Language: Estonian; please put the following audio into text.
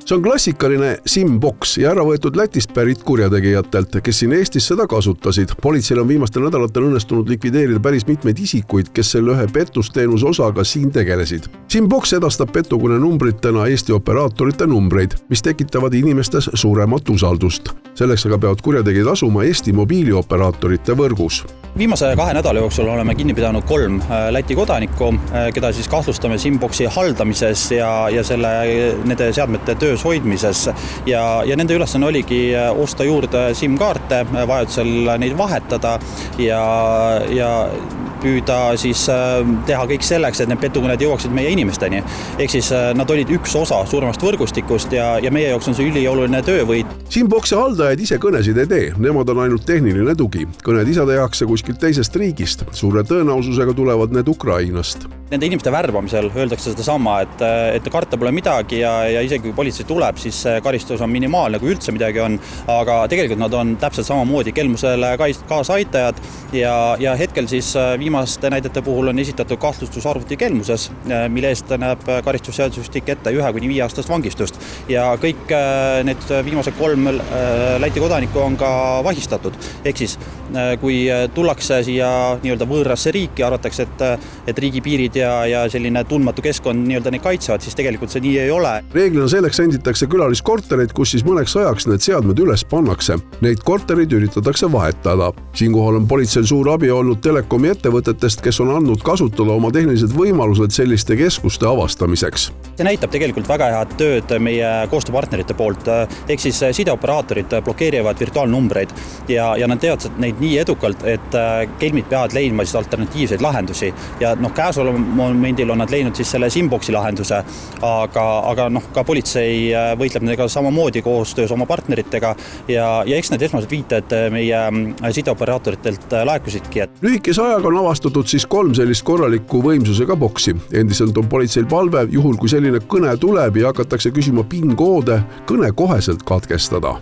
See on klassikaline SIM-boks ja ära võetud Lätist pärit kurjategijatelt, kes siin Eestis seda kasutasid. Politseil on viimastel nädalatel õnnestunud likvideerida päris mitmeid isikuid, kes selle ühe pettusteenuse osaga siin tegelesid. SIM-boks edastab petukõne numbritena Eesti operaatorite numbreid, mis tekitavad inimestes suuremat usaldust. Selleks aga peavad kurjategijad asuma Eesti mobiilioperaatorite võrgus. Viimase 2 nädala jooksul oleme kinni pidanud 3 Läti kodanikku, keda siis kahtlustame SIM-boksi haldamises ja nende seadmete töös hoidmises. Ja nende ülesanne oligi osta juurde SIM-kaarte, vajadusel neid vahetada ja püüda siis teha kõik selleks, et need petukõned jõuaksid meie inimesteni. Ehk siis nad olid üks osa suuremast võrgustikust ja meie jaoks on see ülioluline töövõit. SIM-boksi haldajad ise kõnesid ei tee, nemad on ainult tehniline tugi. Kõned ise tehakse kuskilt teisest riigist, suure tõenäosusega tulevad need Ukrainast. Nende inimeste värbamisel öeldakse seda sama, et karta pole midagi ja isegi kui politsei tuleb, siis karistus on minimaalne, kui üldse midagi on, aga tegelikult nad on täpselt samamoodi kelmusele kaasaitajad ja hetkel siis viimaste näidete puhul on esitatud kahtlustus arvuti kelmuses, mille eest näeb karistusseadustik ette 1–5 aastast vangistust ja kõik need viimased 3 Läti kodanikku on ka vahistatud. Ehk siis, kui tullakse siia nii-öelda võõrasse riiki, arvatakse, et riigipiirid ja selline tundmatu keskkond nii-öelda neid kaitsevad, siis tegelikult see nii ei ole. Reeglina selleks renditakse külaliskortereid, kus siis mõneks ajaks need seadmed üles pannakse. Neid korterid üritatakse vahetada. Siinkohal on politseil suur abi olnud telekomi ettevõtetest, kes on andnud kasutada oma tehnilised võimalused selliste keskuste avastamiseks. See näitab tegelikult väga head tööd meie koostööpartnerite poolt. Ehk siis sideoperaatorid blokeerivad virtuaalnumbreid ja nad teevad neid nii edukalt, et kelmid peavad leidma siis alternatiivseid lahendusi. Ja käesoleval momendil on nad leidnud siis selle SIM-boksi lahenduse, aga ka politsei võitleb nendega samamoodi koostöös oma partneritega ja eks need esmased viited meie sideoperaatoritelt laekusidki. Lühikese ajaga on avastatud siis 3 sellist korraliku võimsusega boksi. Endiselt on politseil palve, juhul kui selline kõne tuleb ja hakatakse küsima PIN-koode, kõne koheselt katkestada.